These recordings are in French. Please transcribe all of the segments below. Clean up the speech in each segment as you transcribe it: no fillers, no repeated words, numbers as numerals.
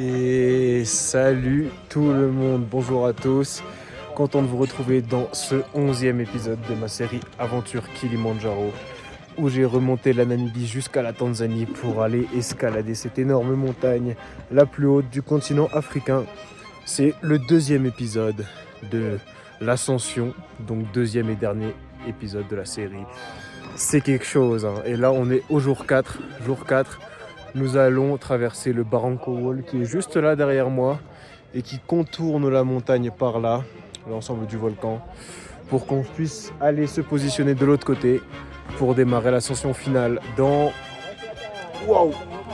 Et salut tout le monde, bonjour à tous. Content de vous retrouver dans ce 11e épisode de ma série Aventure Kilimandjaro, où j'ai remonté la Namibie jusqu'à la Tanzanie pour aller escalader cette énorme montagne, la plus haute du continent africain. C'est le deuxième épisode de l'ascension, donc deuxième et dernier épisode de la série. C'est quelque chose, hein. Et là on est au jour 4. Nous allons traverser le Barranco Wall qui est juste là derrière moi et qui contourne la montagne par là, l'ensemble du volcan, pour qu'on puisse aller se positionner de l'autre côté pour démarrer l'ascension finale dans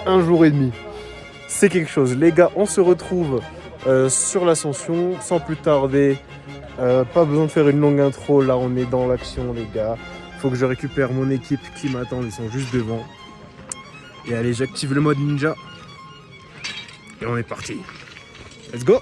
1 jour et demi. C'est quelque chose. Les gars, on se retrouve sur l'ascension sans plus tarder. Pas besoin de faire une longue intro, là on est dans l'action les gars. Faut que je récupère mon équipe qui m'attend, ils sont juste devant. Et allez, j'active le mode ninja. Et on est parti. Let's go!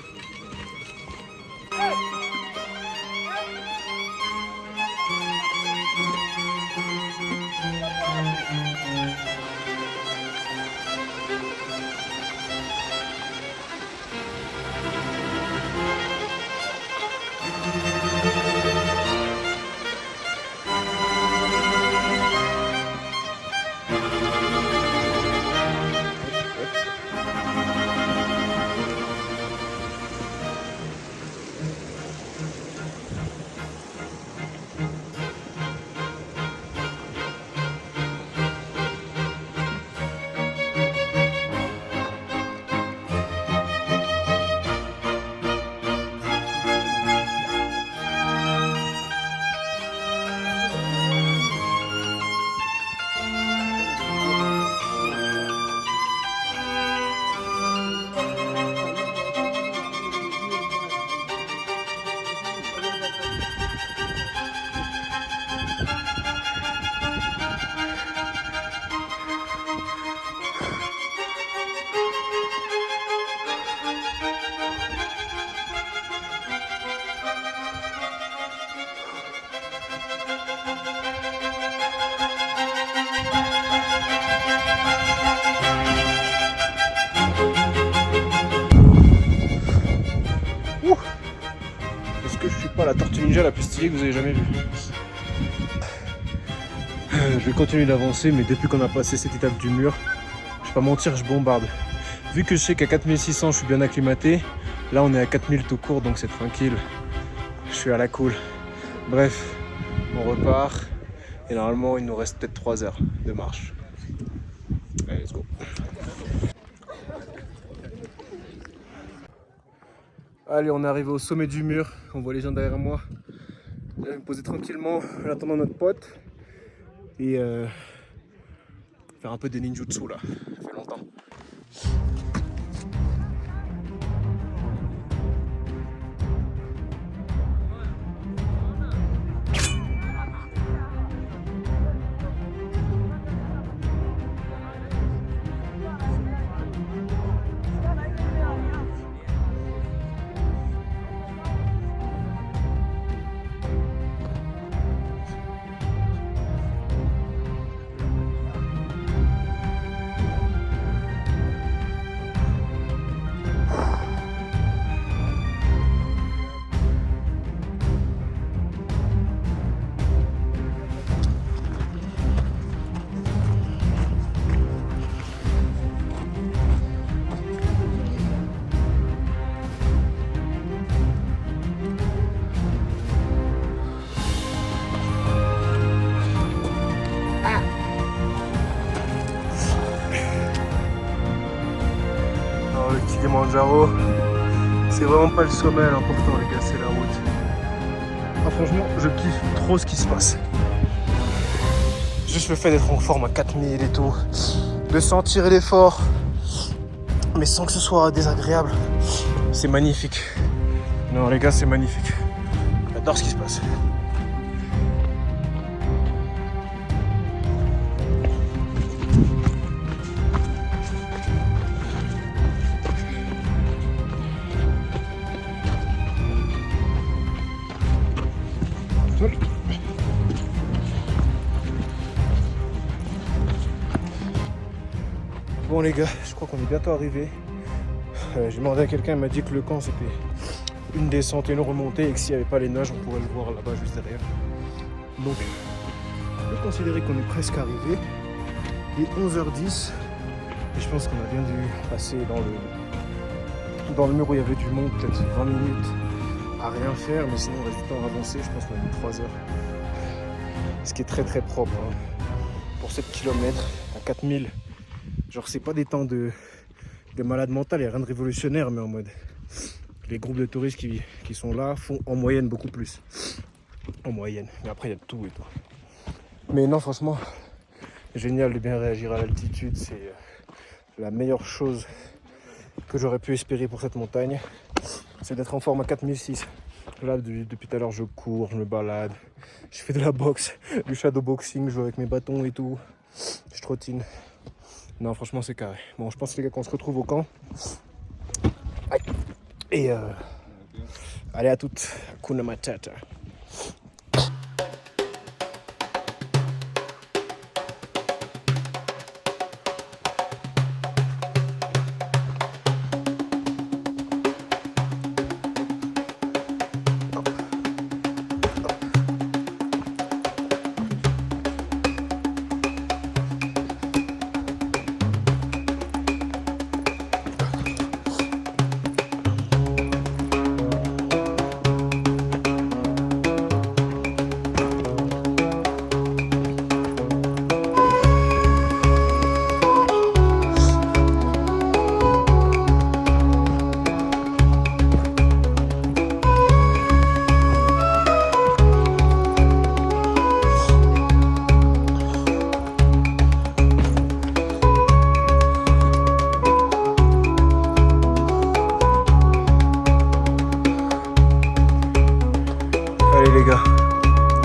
Est-ce que je suis pas la tortue ninja la plus stylée que vous avez jamais vue? Je vais continuer d'avancer, mais depuis qu'on a passé cette étape du mur, je vais pas mentir, je bombarde. Vu que je sais qu'à 4600 je suis bien acclimaté, là on est à 4000 tout court, donc c'est tranquille. Je suis à la cool. Bref, on repart. Et normalement il nous reste peut-être 3 heures de marche. Allez, let's go. Allez, on est arrivé au sommet du mur, on voit les gens derrière moi. Je vais me poser tranquillement en attendant notre pote et faire un peu de ninjutsu là, ça fait longtemps. Le Kilimandjaro, c'est vraiment pas le sommet l'important les gars, c'est la route. Ah, franchement, je kiffe trop ce qui se passe. Juste le fait d'être en forme à 4000 et tout, de sentir l'effort, mais sans que ce soit désagréable, c'est magnifique. Non les gars, c'est magnifique. J'adore ce qui se passe. Bon les gars, je crois qu'on est bientôt arrivé. J'ai demandé à quelqu'un, il m'a dit que le camp c'était une descente et une remontée et que s'il n'y avait pas les nages, on pourrait le voir là-bas juste derrière. Donc, on peut considérer qu'on est presque arrivé. Il est 11h10 et je pense qu'on a bien dû passer dans le mur où il y avait du monde, peut-être 20 minutes à rien faire, mais sinon on reste du temps à avancer. Je pense qu'on a mis 3 heures. Ce qui est très très propre hein. Pour 7 km à 4000. Genre, c'est pas des temps de malade mental, il n'y a rien de révolutionnaire, mais en mode les groupes de touristes qui sont là font en moyenne beaucoup plus. En moyenne, mais après il y a de tout et tout. Mais non, franchement, génial de bien réagir à l'altitude, c'est la meilleure chose que j'aurais pu espérer pour cette montagne, c'est d'être en forme à 4006. Là, depuis tout à l'heure, je cours, je me balade, je fais de la boxe, du shadowboxing, je joue avec mes bâtons et tout, je trottine. Non, franchement, c'est carré. Bon, je pense, les gars, qu'on se retrouve au camp. Aïe. Et allez, à toutes. Hakuna Matata.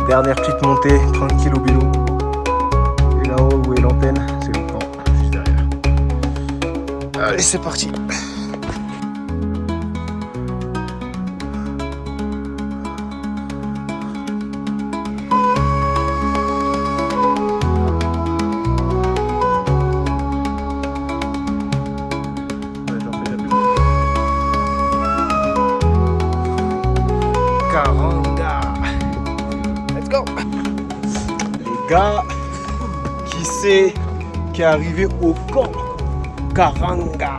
Dernière petite montée, tranquille au bilou. Et là-haut où est l'antenne, c'est le camp, juste derrière. Allez, c'est parti. Gars, qui c'est qui est arrivé au camp Karanga.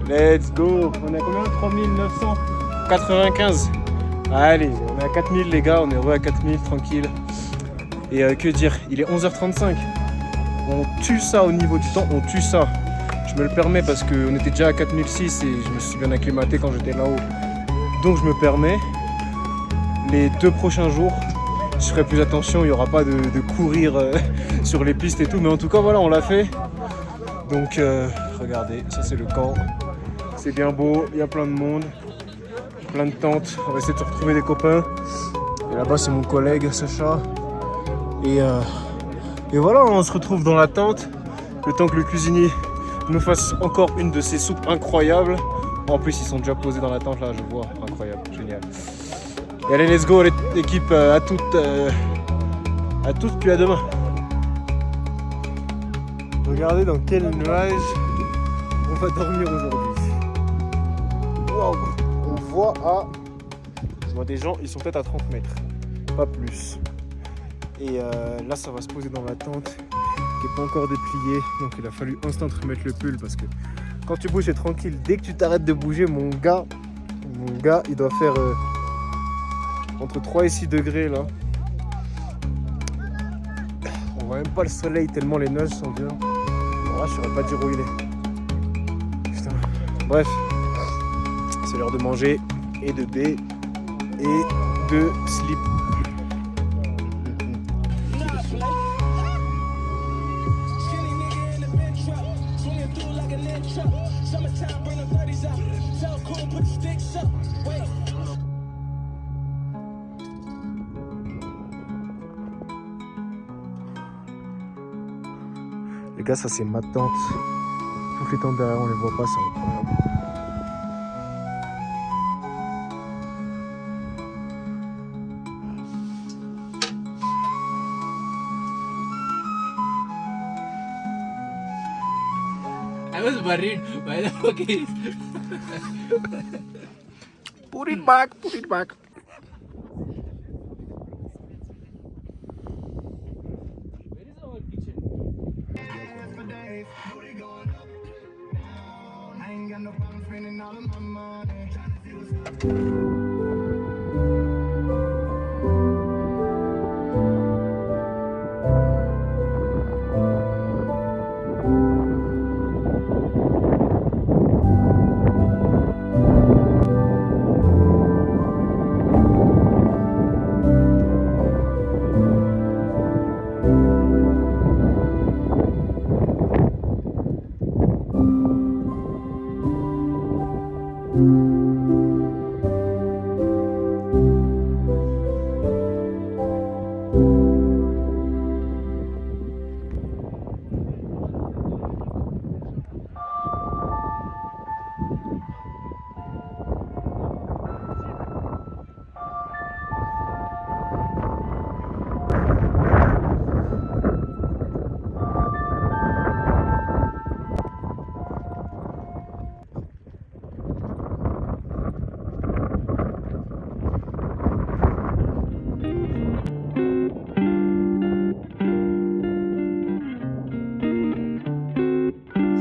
Let's go. On est à combien? 3995. Allez, on est à 4000 les gars, on est heureux à 4000, tranquille. Et que dire, il est 11h35. On tue ça au niveau du temps, on tue ça. Je me le permets parce qu'on était déjà à 4006 et je me suis bien acclimaté quand j'étais là-haut. Donc je me permets. Les 2 prochains jours, je ferai plus attention, il n'y aura pas de courir sur les pistes et tout, mais en tout cas voilà, on l'a fait. Donc regardez, ça c'est le camp, c'est bien beau, il y a plein de monde, plein de tentes, on va essayer de se retrouver des copains. Et là-bas c'est mon collègue Sacha. Et voilà, on se retrouve dans la tente, le temps que le cuisinier nous fasse encore une de ces soupes incroyables. En plus ils sont déjà posés dans la tente là, je vois, incroyable, génial. Et allez, let's go l'équipe, à toutes, puis à demain. Regardez dans quel nuage on va dormir aujourd'hui. Waouh, on voit je vois des gens, ils sont peut-être à 30 mètres, pas plus. Et là, ça va se poser dans la tente qui n'est pas encore dépliée, donc il a fallu instant remettre le pull parce que quand tu bouges, c'est tranquille. Dès que tu t'arrêtes de bouger, mon gars, il doit faire entre 3 et 6 degrés là. On voit même pas le soleil tellement les nuages sont bien. Là, je saurais pas dire où il est. Putain. Bref, c'est l'heure de manger et de baie et de slip. Les gars, ça c'est ma tente. Toutes les tentes derrière, on les voit pas, c'est incroyable. I was worried. Why the fuck is? Put it back, put it back. Where is our kitchen?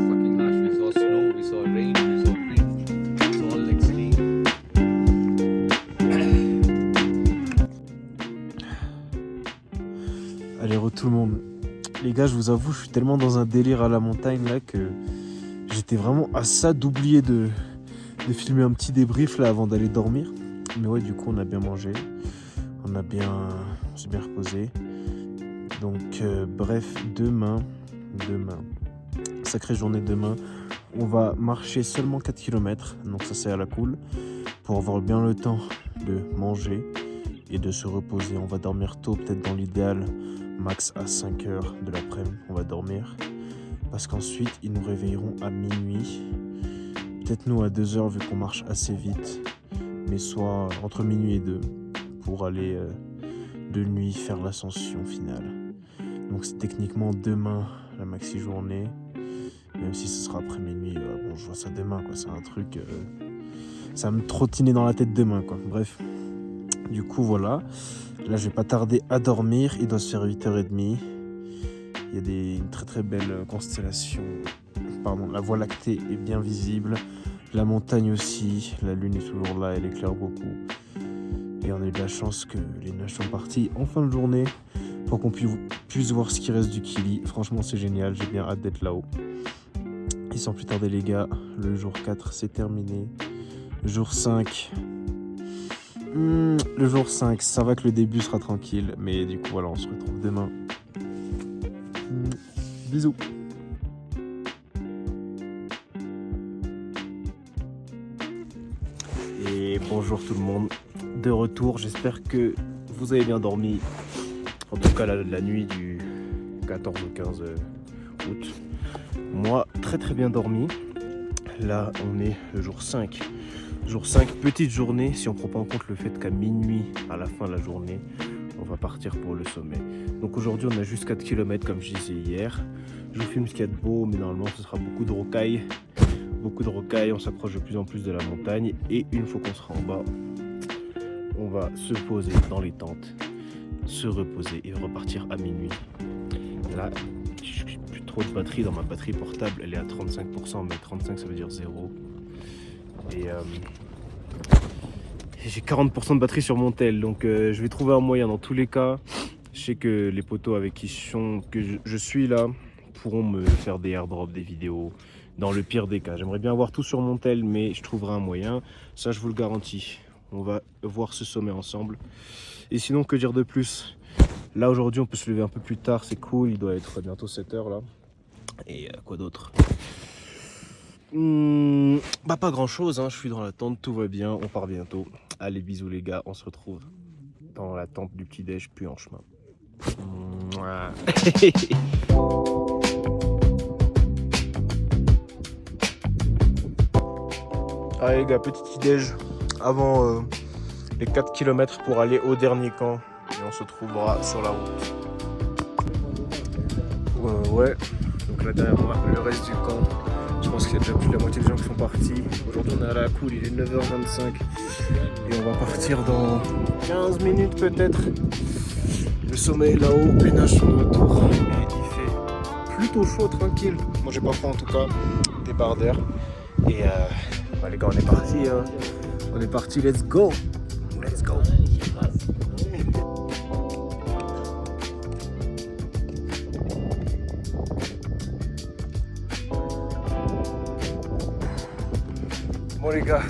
Fucking harsh. We saw snow, we saw rain, we saw wind. It's all extreme. Allez, tout le monde. Les gars, je vous avoue, je suis tellement dans un délire à la montagne là que j'étais vraiment à ça d'oublier de filmer un petit débrief là avant d'aller dormir. Mais ouais, du coup, on a bien mangé. On s'est bien reposé. Donc, bref, demain, sacrée journée demain. On va marcher seulement 4 km, donc ça c'est à la cool, pour avoir bien le temps de manger et de se reposer. On va dormir tôt, peut-être dans l'idéal, max à 5h de l'après-midi, on va dormir. Parce qu'ensuite, ils nous réveilleront à minuit. Peut-être nous à 2h vu qu'on marche assez vite, mais soit entre minuit et 2 pour aller de nuit faire l'ascension finale. Donc c'est techniquement demain la maxi journée. Même si ce sera après minuit, bon, je vois ça demain, quoi. C'est un truc, ça va me trottiner dans la tête demain, quoi. Bref, du coup, voilà. Là, je vais pas tarder à dormir. Il doit se faire 8h30. Il y a une très très belle constellation. Pardon, la Voie lactée est bien visible. La montagne aussi. La lune est toujours là, elle éclaire beaucoup. Et on a eu de la chance que les neiges sont partis en fin de journée pour qu'on puisse voir ce qui reste du Kili. Franchement, c'est génial. J'ai bien hâte d'être là-haut. Et sans plus tarder les gars, le jour 4 c'est terminé. Jour 5. Le jour 5, ça va que le début sera tranquille. Mais du coup voilà, on se retrouve demain. Bisous. Et bonjour tout le monde. De retour, j'espère que vous avez bien dormi. En tout cas la nuit du 14 au 15 août. Moi, très très bien dormi. Là, on est le jour 5. Jour 5, petite journée, si on prend pas en compte le fait qu'à minuit, à la fin de la journée, on va partir pour le sommet. Donc aujourd'hui, on a juste 4 km comme je disais hier. Je vous filme ce qu'il y a de beau, mais normalement, ce sera beaucoup de rocailles. Beaucoup de rocailles, on s'approche de plus en plus de la montagne. Et une fois qu'on sera en bas, on va se poser dans les tentes, se reposer et repartir à minuit. Là, plus trop de batterie dans ma batterie portable, elle est à 35%, mais 35 ça veut dire 0. Et j'ai 40% de batterie sur mon tel, donc je vais trouver un moyen dans tous les cas. Je sais que les potos avec qui je suis là pourront me faire des airdrops, des vidéos, dans le pire des cas. J'aimerais bien avoir tout sur mon tel, mais je trouverai un moyen, ça je vous le garantis. On va voir ce sommet ensemble. Et sinon, que dire de plus? Là aujourd'hui on peut se lever un peu plus tard, c'est cool, il doit être bientôt 7h là. Et quoi d'autre? Bah pas grand chose, hein. Je suis dans la tente, tout va bien, on part bientôt. Allez bisous les gars, on se retrouve dans la tente du petit déj puis en chemin. Allez les gars, petit déj avant les 4 km pour aller au dernier camp. Et on se trouvera sur la route. Ouais, donc là derrière moi, le reste du camp. Je pense qu'il y a déjà plus de la moitié des gens qui sont partis. Aujourd'hui on est à la cool, il est 9h25 et on va partir dans 15 minutes peut-être. Le sommet est là-haut, les nages sont de retour et il fait plutôt chaud, tranquille. Moi j'ai pas pris en tout cas des barres d'air. Et les gars on est parti, hein. On est parti, let's go. Let's go. Bon les gars,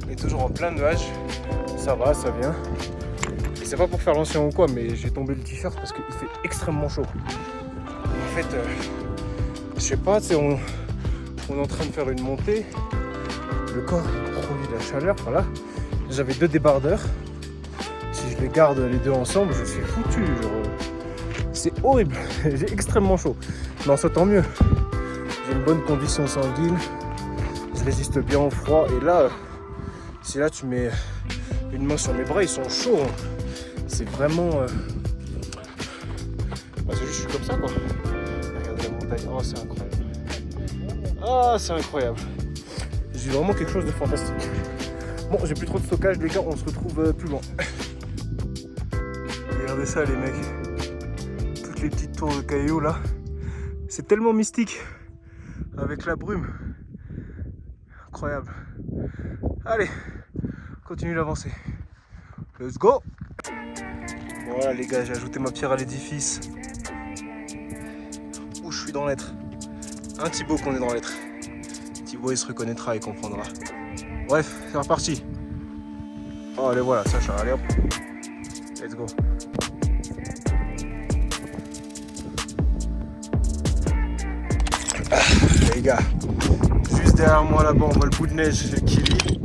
on est toujours en plein nuage, ça va, ça vient. Et c'est pas pour faire l'ancien ou quoi, mais j'ai tombé le t-shirt parce qu'il fait extrêmement chaud. En fait, je sais pas, on est en train de faire une montée, le corps produit de la chaleur, voilà. J'avais 2 débardeurs, si je les garde les 2 ensemble, je suis foutu, c'est horrible, j'ai extrêmement chaud. Non, ça tant mieux, j'ai une bonne condition sanguine. Je résiste bien au froid et là, si là tu mets une main sur mes bras, ils sont chauds. C'est vraiment... c'est juste je suis comme ça quoi. Regardez la montagne, oh c'est incroyable. Ah c'est incroyable. J'ai vraiment quelque chose de fantastique. Bon, j'ai plus trop de stockage les gars, on se retrouve plus loin. Regardez ça les mecs. Toutes les petites tours de cailloux là. C'est tellement mystique avec la brume. Incroyable. Allez, continue d'avancer. Let's go. Voilà les gars, j'ai ajouté ma pierre à l'édifice. Où je suis dans l'être. Un Thibaut qu'on est dans l'être. Thibaut il se reconnaîtra et comprendra. Bref, c'est reparti. Oh allez voilà, Sacha, allez hop. Let's go. Les gars. Juste derrière moi là-bas, on voit le bout de neige, le Kili.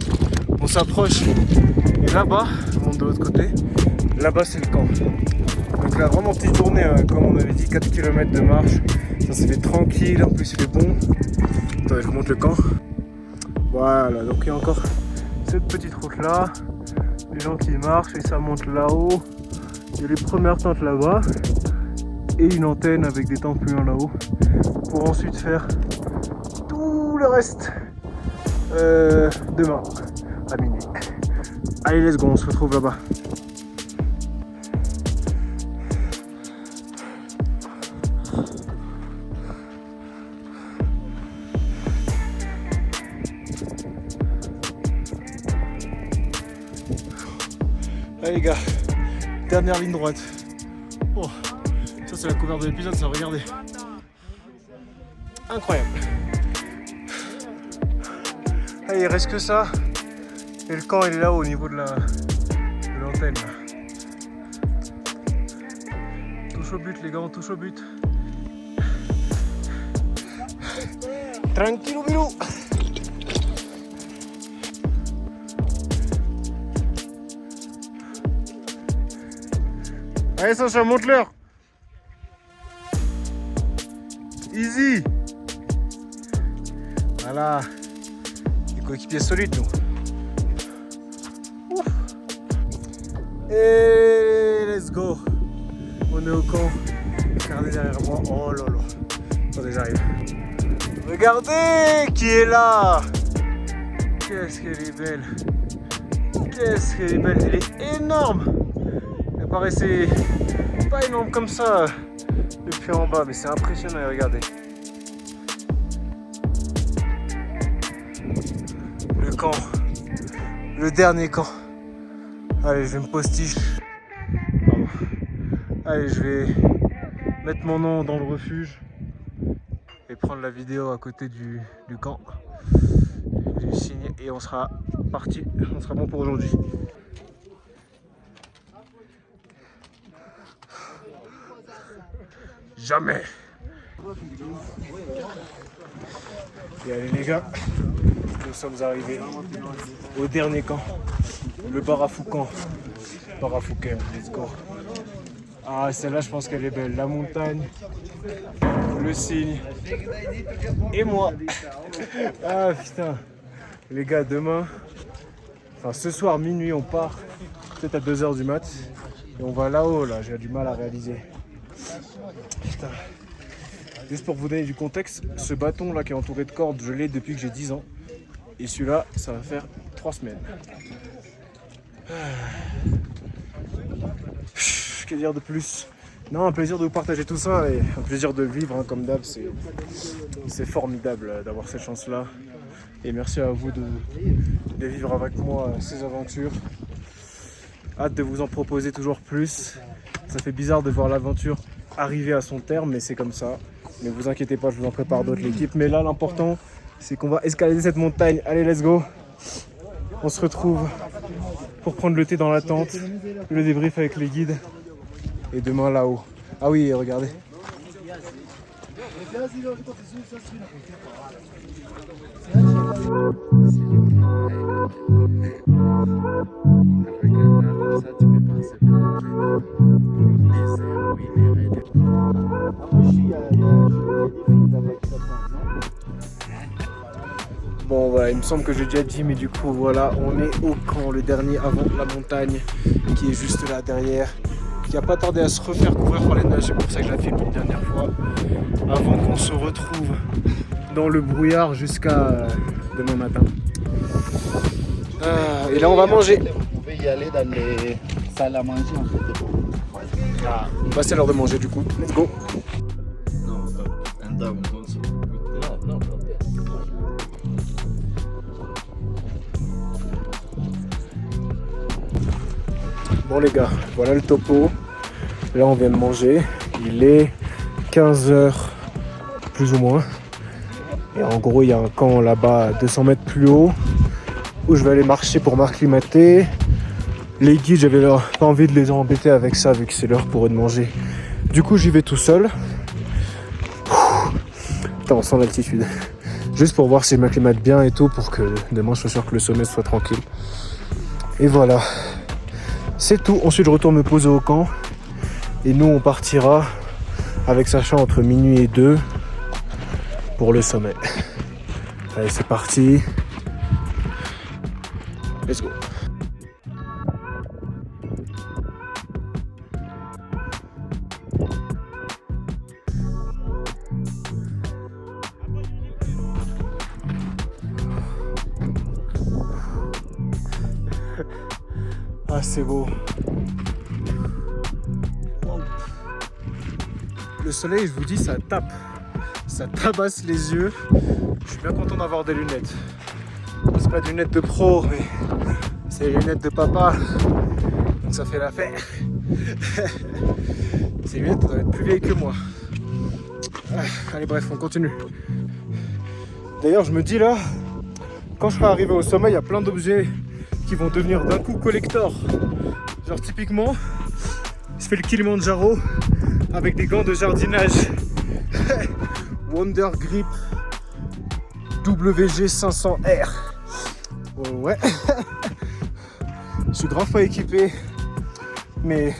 On s'approche. Et là-bas, je monte de l'autre côté. Là-bas, c'est le camp. Donc là, vraiment petite journée, hein, comme on avait dit, 4 km de marche. Ça s'est fait tranquille, en plus il fait bon. Attendez, je monte le camp. Voilà, donc il y a encore cette petite route là. Les gens qui marchent et ça monte là-haut. Il y a les premières tentes là-bas. Et une antenne avec des tentes plus loin là-haut. Pour ensuite faire tout le reste demain à minuit. Allez let's go, on se retrouve là-bas. Allez les gars, dernière ligne droite. Oh, ça c'est la couverture de l'épisode, ça, regardez. Incroyable. Allez, il reste que ça. Et le camp il est là au niveau de l'antenne. Touche au but les gars, on touche au but. Tranquillou bilou. Allez Sacha, monte-leur. Easy. Voilà. Des coéquipiers solides nous. Ouf. Et let's go. On est au camp. Regardez derrière moi. Oh là là. Attendez, j'arrive. Regardez qui est là. Qu'est-ce qu'elle est belle. Qu'est-ce qu'elle est belle. Elle est énorme. Elle paraissait pas énorme comme ça depuis en bas, mais c'est impressionnant, regardez. Le camp, le dernier camp. Allez, je vais me postiche. Pardon. Allez, je vais mettre mon nom dans le refuge et prendre la vidéo à côté du camp. Je vais signer et on sera parti, on sera bon pour aujourd'hui. Jamais. Et allez les gars, nous sommes arrivés au dernier camp, le Barafoucan. Barafoucan, let's go. Ah celle-là je pense qu'elle est belle, la montagne, le cygne et moi. Ah putain. Les gars demain, enfin ce soir minuit on part, peut-être à 2h du mat. Et on va là-haut là, j'ai du mal à réaliser. Putain. Juste pour vous donner du contexte, ce bâton là qui est entouré de cordes, je l'ai depuis que j'ai 10 ans. Et celui-là, ça va faire 3 semaines. Que dire de plus? Non, un plaisir de vous partager tout ça et un plaisir de vivre hein, comme d'hab. C'est formidable d'avoir cette chance-là. Et merci à vous de vivre avec moi ces aventures. Hâte de vous en proposer toujours plus. Ça fait bizarre de voir l'aventure arriver à son terme, mais c'est comme ça. Mais vous inquiétez pas, je vous en prépare d'autres l'équipe. Mais là, l'important, c'est qu'on va escalader cette montagne. Allez, let's go! On se retrouve pour prendre le thé dans la tente, le débrief avec les guides. Et demain là-haut. Ah oui, regardez. Bon voilà, il me semble que j'ai déjà dit, mais du coup voilà, on est au camp, le dernier avant la montagne, qui est juste là derrière, qui a pas tardé à se refaire couvrir par les neiges, c'est pour ça que je la filme une dernière fois, avant qu'on se retrouve dans le brouillard jusqu'à demain matin. Et là on va manger. On peut y aller dans les salles à manger en fait. Bah c'est l'heure de manger du coup, let's go. No, and down also. No. Bon les gars, voilà le topo. Là on vient de manger. Il est 15h plus ou moins. Et en gros il y a un camp là-bas à 200 mètres plus haut où je vais aller marcher pour m'acclimater. Les guides, j'avais pas envie de les embêter avec ça vu que c'est l'heure pour eux de manger. Du coup j'y vais tout seul. Putain, on sent l'altitude. Juste pour voir si je m'acclimate bien et tout pour que demain je sois sûr que le sommet soit tranquille. Et voilà. C'est tout. Ensuite je retourne me poser au camp. Et nous on partira avec Sacha entre minuit et 2 pour le sommet. Allez c'est parti. Let's go. Ah c'est beau. Wow. Le soleil, je vous dis, ça tape. Ça tabasse les yeux. Je suis bien content d'avoir des lunettes. C'est pas des lunettes de pro, mais c'est les lunettes de papa. Donc ça fait l'affaire. Ces lunettes doivent être plus vieilles que moi. Allez bref, on continue. D'ailleurs, je me dis là, quand je serai arrivé au sommet, il y a plein d'objets qui vont devenir d'un coup collector. Genre typiquement, je fais le Kilimanjaro avec des gants de jardinage. Wonder Grip WG500R. Ouais. Je suis grave pas équipé, mais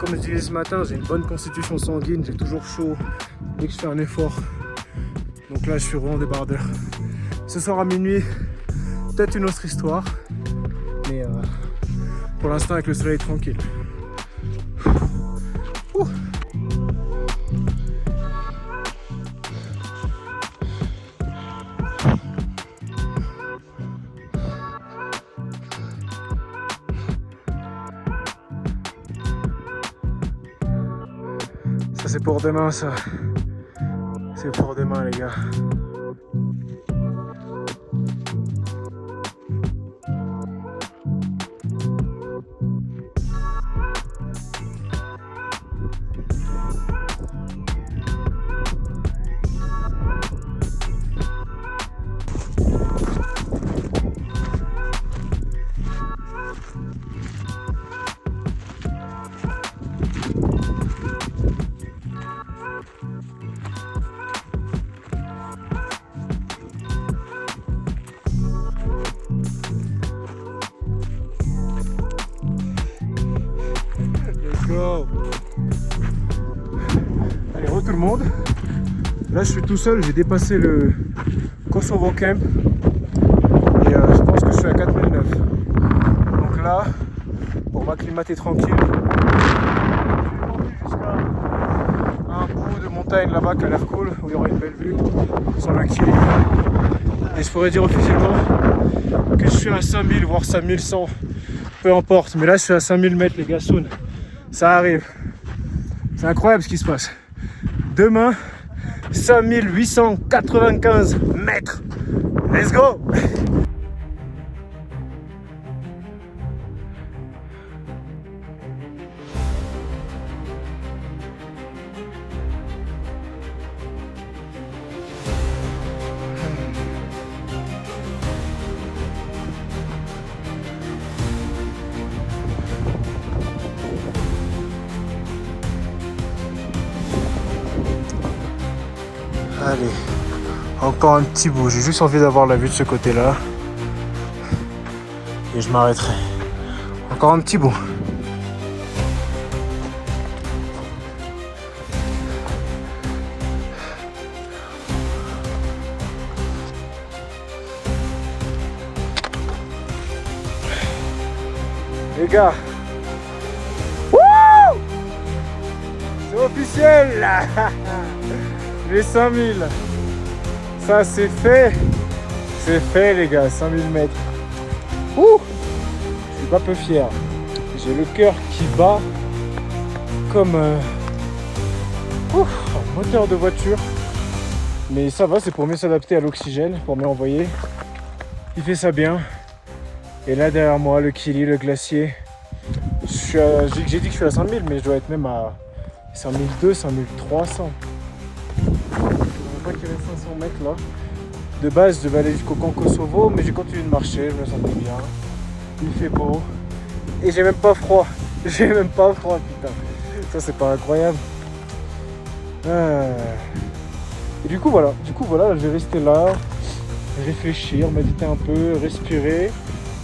comme je disais ce matin, j'ai une bonne constitution sanguine, j'ai toujours chaud dès que je fais un effort. Donc là, je suis vraiment débardeur. Ce soir à minuit, peut-être une autre histoire, mais pour l'instant avec le soleil tranquille. Ouh. Ça c'est pour demain ça. C'est pour demain les gars. Go. Allez, re tout le monde. Là je suis tout seul, j'ai dépassé le Kosovo Camp et je pense que je suis à 4009. Donc là, pour m'acclimater tranquille, j'ai monté jusqu'à un un bout de montagne là-bas qui a l'air cool, où il y aura une belle vue sur le Kili. Et je pourrais dire officiellement que je suis à 5000 voire 5100, peu importe. Mais là je suis à 5000 mètres les gars, soon. Ça arrive. C'est incroyable ce qui se passe. Demain, 5895 mètres. Let's go! Allez, encore un petit bout. J'ai juste envie d'avoir la vue de ce côté-là. Et je m'arrêterai. Encore un petit bout. Les gars, wouh, c'est officiel là. Les 5000, ça c'est fait les gars, 5000 mètres. Ouh, je suis pas peu fier. J'ai le cœur qui bat comme un moteur de voiture. Mais ça va, c'est pour mieux s'adapter à l'oxygène, pour mieux envoyer. Il fait ça bien. Et là derrière moi, le Kili, le glacier. J'ai dit que je suis à 5000, mais je dois être même à 5200, 5300. Qu'il y avait 500 mètres là. De base, je devais aller jusqu'au camp Kosovo, mais j'ai continué de marcher, je me sentais bien. Il fait beau. Et j'ai même pas froid. J'ai même pas froid, putain. Ça, c'est pas incroyable. Et du coup, voilà, je vais rester là, réfléchir, méditer un peu, respirer.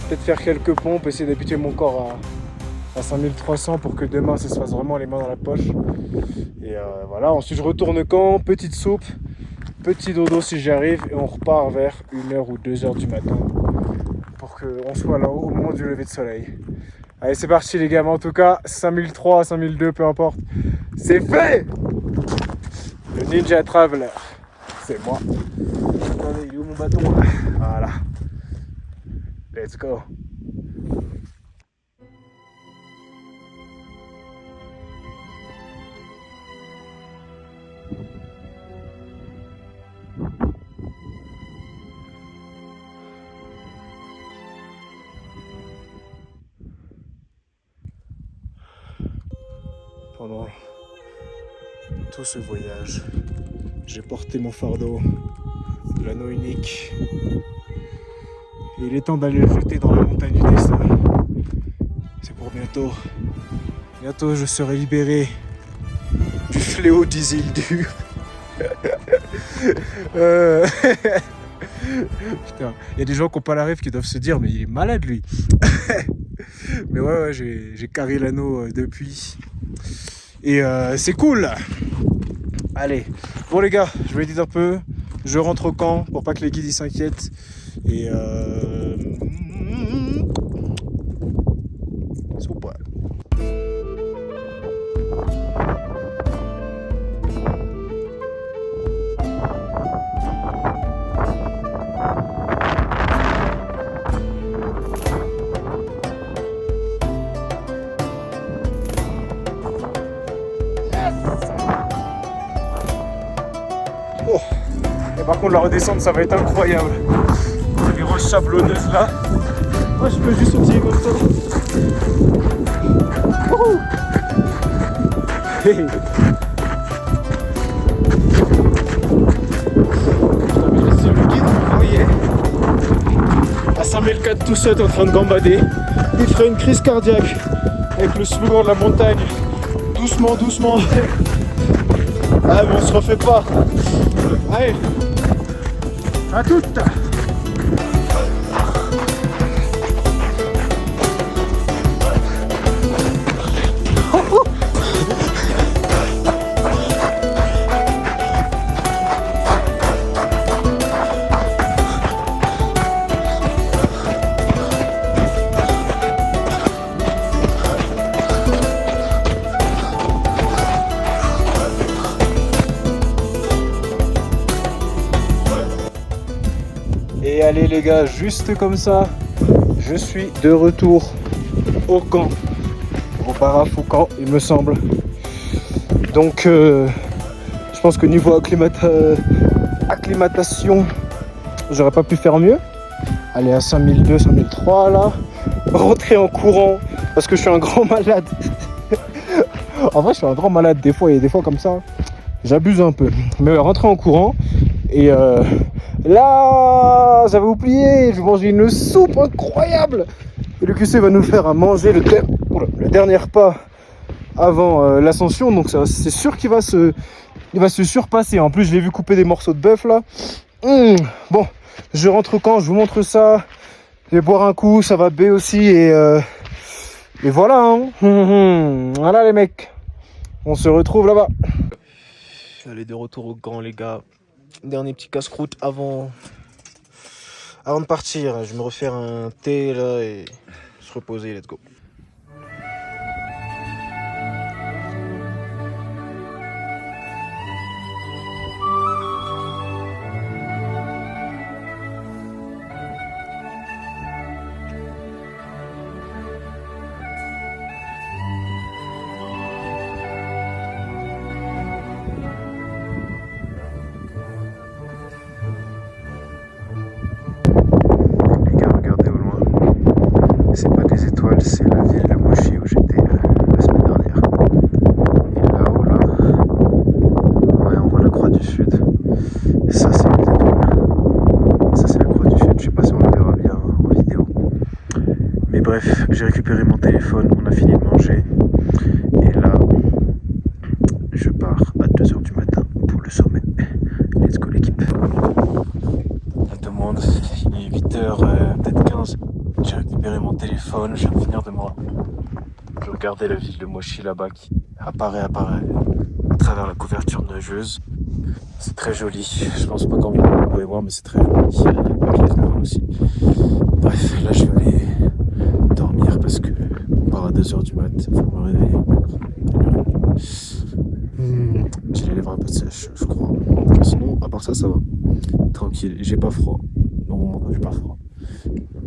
Peut-être faire quelques pompes, essayer d'habituer mon corps à 5300 pour que demain, ça se fasse vraiment les mains dans la poche. Et voilà, ensuite, je retourne au camp, petite soupe. Petit dodo si j'y arrive et on repart vers 1h ou 2h du matin pour qu'on soit là au moment du lever de soleil. Allez, c'est parti les gars, mais en tout cas 5003, 5002, peu importe, c'est fait. Le Ninja Traveler, c'est moi. Attendez, il est où mon bâton là? Voilà. Let's go. Pendant tout ce voyage, j'ai porté mon fardeau, l'anneau unique. Et il est temps d'aller le jeter dans la montagne du destin. C'est pour bientôt. Bientôt je serai libéré du fléau d'Isildur. Putain, il y a des gens qui n'ont pas la rêve qui doivent se dire mais il est malade lui. Mais ouais, j'ai carré l'anneau depuis. Et c'est cool. Allez, bon les gars, je médite un peu. Je rentre au camp pour pas que les guides ils s'inquiètent. Et sous poil. Oh. Et par contre la redescente ça va être incroyable. Les roches sablonneuses là. Moi je peux juste sauter comme ça. Wouhou. Hey. Putain mais c'est le guide, vous voyez, à 5004 tout seul en train de gambader. Il ferait une crise cardiaque avec le slogan de la montagne. Doucement, doucement. Ah mais on se refait pas. Allez, à toutes. Allez les gars, juste comme ça, je suis de retour au camp, au paraf au camp il me semble. Donc je pense que niveau acclimatation, j'aurais pas pu faire mieux. Aller à 5002, 5003 là, rentrer en courant parce que je suis un grand malade. En vrai je suis un grand malade des fois, et des fois comme ça, j'abuse un peu. Mais rentrer en courant et là, j'avais oublié, je mangeais une soupe incroyable. Et le QC va nous faire à manger le dernier repas avant l'ascension. Donc c'est sûr qu'il va se surpasser. En plus, je l'ai vu couper des morceaux de bœuf là. Bon, je rentre au camp, je vous montre ça. Je vais boire un coup, ça va B aussi. Et voilà. Hein. Voilà les mecs. On se retrouve là-bas. Allez, de retour au camp les gars. Dernier petit casse-croûte avant de partir. Je vais me refaire un thé là et se reposer, let's go. C'est la ville de Mochi où j'étais la semaine dernière. Et là-haut, là, ouais, on voit la croix du Sud. Et ça, c'est les étoiles. Ça, c'est la croix du Sud. Je sais pas si on le verra bien en vidéo. Mais bref, j'ai récupéré mon téléphone. On a fini de manger. Et là, je pars à 2h du matin pour le sommet. Let's go, l'équipe. On demande, il est 8h, peut-être 15. J'ai récupéré mon téléphone, je viens de finir de moi. Je regardais la ville de Mochi là-bas qui apparaît à travers la couverture neigeuse. C'est très joli, je pense pas qu'en vous pouvez voir, mais c'est très joli. Avec les étoiles aussi. Bref, là je vais aller dormir parce que on part à 2h du mat, il faut me réveiller. J'ai les lèvres un peu sèches, je crois. Sinon, à part ça, ça va. Tranquille, j'ai pas froid. Non, j'ai pas froid.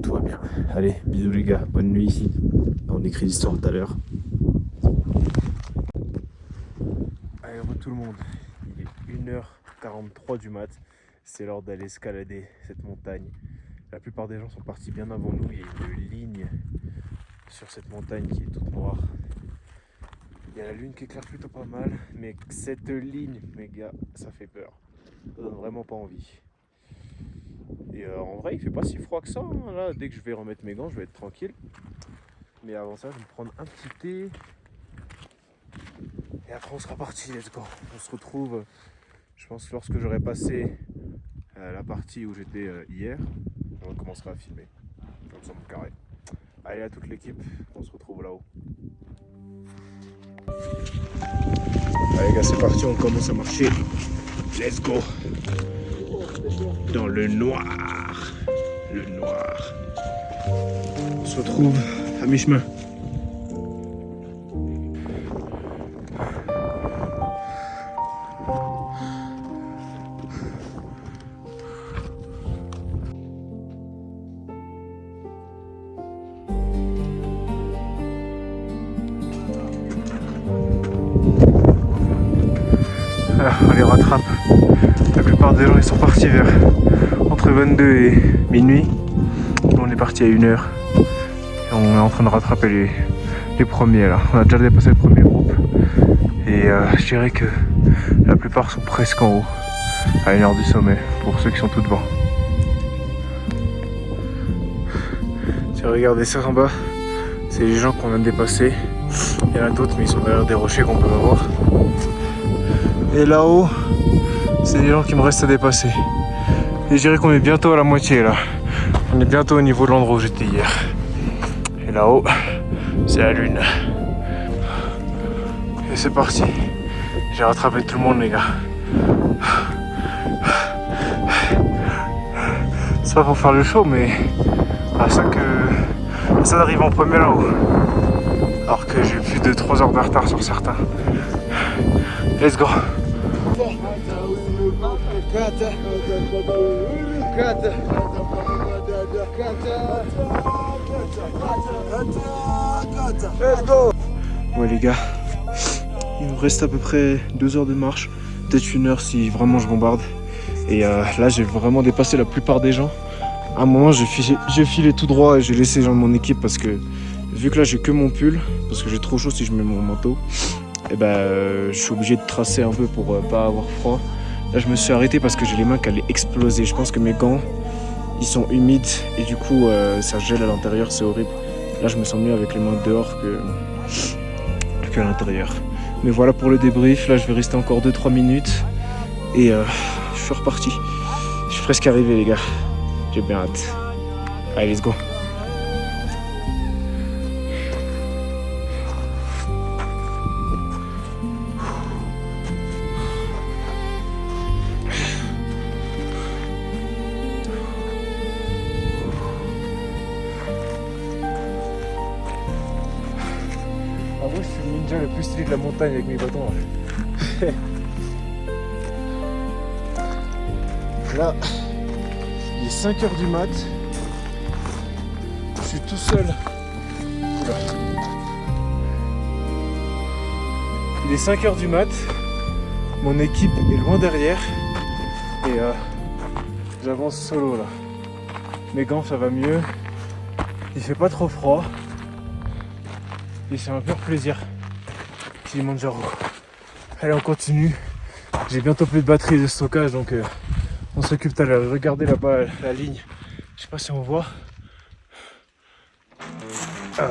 Tout va bien. Allez, bisous les gars, bonne nuit. On écrit l'histoire tout à l'heure. Allez, re tout le monde. Il est 1h43 du mat. C'est l'heure d'aller escalader cette montagne. La plupart des gens sont partis bien avant nous. Il y a une ligne sur cette montagne qui est toute noire. Il y a la lune qui éclaire plutôt pas mal. Mais cette ligne, mes gars, ça fait peur. Ça donne vraiment pas envie. Et en vrai, il fait pas si froid que ça. Hein. Là, dès que je vais remettre mes gants, je vais être tranquille. Mais avant ça, je vais me prendre un petit thé. Et après, on sera parti. Let's go. On se retrouve, je pense, lorsque j'aurai passé la partie où j'étais hier. On commencera à filmer. Comme ça, mon carré. Allez, à toute l'équipe. On se retrouve là-haut. Allez, les gars, c'est parti. On commence à marcher. Let's go. Dans le noir. Le noir. On se retrouve à mi-chemin. Alors, on les rattrape. La plupart des gens ils sont partis vers entre 22 et minuit. Nous on est parti à 1h. Et on est en train de rattraper les premiers là. On a déjà dépassé le premier groupe. Et je dirais que la plupart sont presque en haut. À 1h du sommet, pour ceux qui sont tout devant. Tiens, regardez ça en bas. C'est les gens qu'on vient de dépasser. Il y en a d'autres mais ils sont derrière des rochers qu'on peut pas voir. Et là-haut, c'est les gens qui me restent à dépasser. Et je dirais qu'on est bientôt à la moitié là. On est bientôt au niveau de l'endroit où j'étais hier. Et là-haut, c'est la lune. Et c'est parti. J'ai rattrapé tout le monde les gars. C'est pas pour faire le show mais à ça que ça arrive en premier là-haut. Alors que j'ai plus de 3 heures de retard sur certains. Let's go. Ouais les gars, il me reste à peu près 2 heures de marche, peut-être 1 heure si vraiment je bombarde. Et là j'ai vraiment dépassé la plupart des gens. À un moment j'ai filé tout droit et j'ai laissé les gens de mon équipe parce que vu que là j'ai que mon pull, parce que j'ai trop chaud si je mets mon manteau, et je suis obligé de tracer un peu pour pas avoir froid. Là je me suis arrêté parce que j'ai les mains qui allaient exploser. Je pense que mes gants ils sont humides et du coup ça gèle à l'intérieur, c'est horrible. Là je me sens mieux avec les mains dehors que à l'intérieur. Mais voilà pour le débrief, là je vais rester encore 2-3 minutes et je suis reparti. Je suis presque arrivé les gars, j'ai bien hâte. Allez let's go. Ah ouais, je suis le ninja le plus stylé de la montagne avec mes bâtons. Là, il est 5h du mat. Je suis tout seul. Oula. Il est 5h du mat. Mon équipe est loin derrière. Et j'avance solo là. Mes gants ça va mieux. Il fait pas trop froid. Et c'est un pur plaisir. Kilimanjaro. Allez, on continue. J'ai bientôt plus de batterie de stockage, donc on s'occupe tout à l'heure. Regardez là-bas la ligne. Je sais pas si on voit. Ah.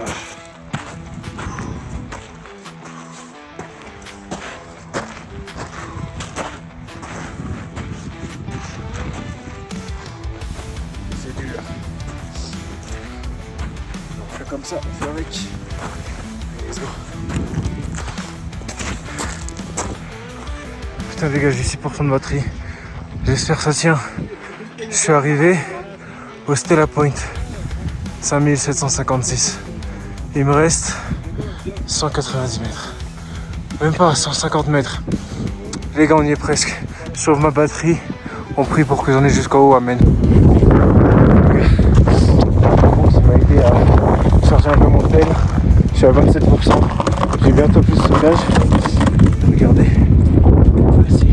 C'est dur. On fait comme ça, on fait avec. Let's go. Putain les gars, j'ai 6% de batterie. J'espère que ça tient. Je suis arrivé au Stella Point, 5756. Il me reste 190 mètres. Même pas 150 mètres. Les gars, on y est presque. Je sauve ma batterie. On prie pour que j'en ai jusqu'en haut. Amen. Il m'a aidé à charger un peu mon tel. Je suis à 27%. J'ai bientôt plus de stockage. Regardez. Voici.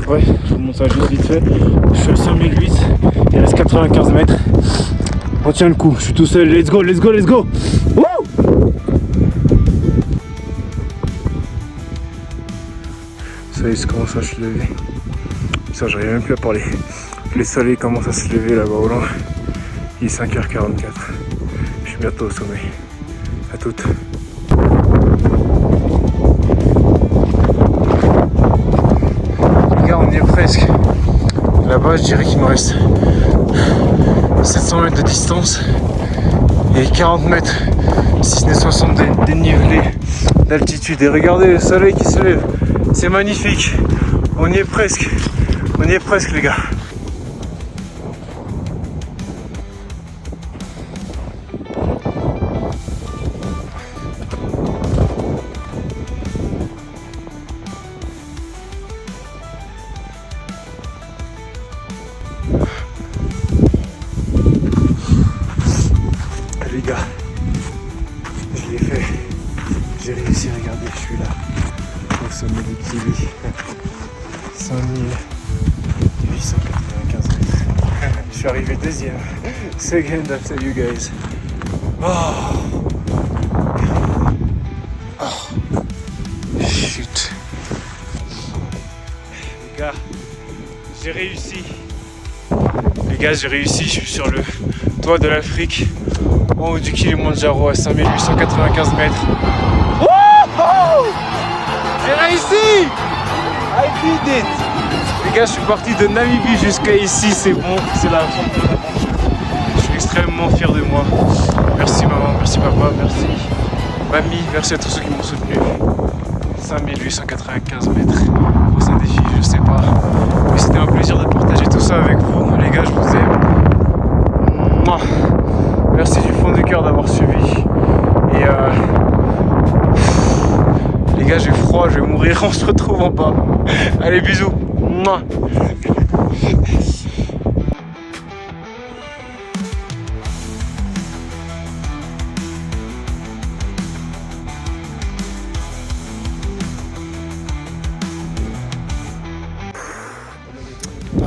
Ouais, je vous montre ça juste vite fait. Je suis à 5008. Il reste 95 mètres. On tient le coup. Je suis tout seul. Let's go, let's go, let's go. Wouh! Ça y est, ça commence à se lever. Ça, j'arrive même plus à parler. Le soleil commence à se lever là-bas au loin. Il est 5h44. Je suis bientôt au sommet. À toutes. Les gars, on y est presque. Là-bas, je dirais qu'il me reste 700 mètres de distance et 40 mètres, si ce n'est 60 dénivelés d'altitude. Et regardez le soleil qui se lève. C'est magnifique. On y est presque. On y est presque, les gars. Les gars, je l'ai fait, j'ai réussi, regardez, je suis là, au sommet du Kili, 5895 mètres, je suis arrivé deuxième, second after you guys. Oh, shit. Les gars, j'ai réussi. Les gars, j'ai réussi, je suis sur le toit de l'Afrique, en haut du Kilimanjaro à 5895 mètres. Wouhou! J'ai réussi! I did it! Les gars, je suis parti de Namibie jusqu'à ici, c'est bon, c'est la fin de l'aventure. Je suis extrêmement fier de moi. Merci maman, merci papa, merci mamie, merci à tous ceux qui m'ont soutenu. 5895 mètres, c'est un défi, je sais pas. Mais c'était un plaisir de partager tout ça avec vous. Les gars, je vous aime. Mouah. Merci du fond du cœur d'avoir suivi. Et les gars, j'ai froid, je vais mourir. On se retrouve en bas. Allez, bisous. Mouah.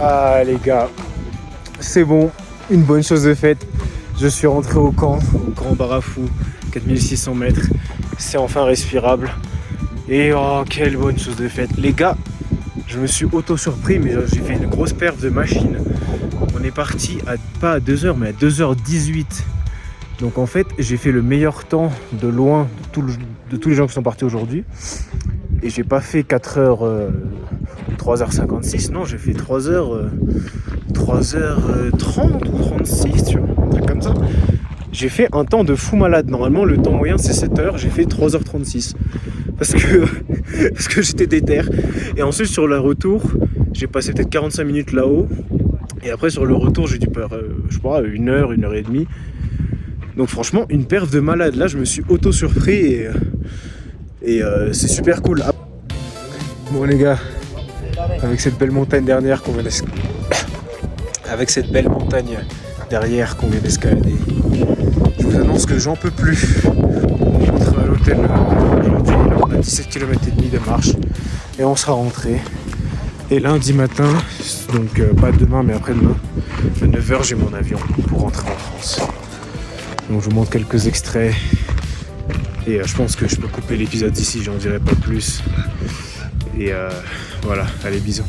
Ah les gars, c'est bon, une bonne chose de faite. Je suis rentré au camp Barafou, 4600 mètres. C'est enfin respirable. Et oh, quelle bonne chose de faite. Les gars, je me suis auto-surpris, mais j'ai fait une grosse perf de machine. On est parti pas à 2h, mais à 2h18. Donc en fait, j'ai fait le meilleur temps de loin de tous les gens qui sont partis aujourd'hui. Et j'ai pas fait 4h, 3h56, non, j'ai fait 3h30 ou 36, tu vois, un truc comme ça. J'ai fait un temps de fou malade. Normalement, le temps moyen, c'est 7h, j'ai fait 3h36. Parce que j'étais déter. Et ensuite, sur le retour, j'ai passé peut-être 45 minutes là-haut. Et après, sur le retour, j'ai dû faire, je sais pas, 1h, 1h30. Donc franchement, une perf de malade. Là, je me suis auto-surpris et c'est super cool. Bon les gars, avec cette belle montagne derrière qu'on vient d'escalader, je vous annonce que j'en peux plus. On rentre à l'hôtel aujourd'hui, là on a 17 km et demi de marche et on sera rentré. Et lundi matin, donc pas demain mais après-demain, à 9h j'ai mon avion pour rentrer en France. Donc je vous montre quelques extraits et je pense que je peux couper l'épisode d'ici, j'en dirai pas plus. Et voilà, allez bisous.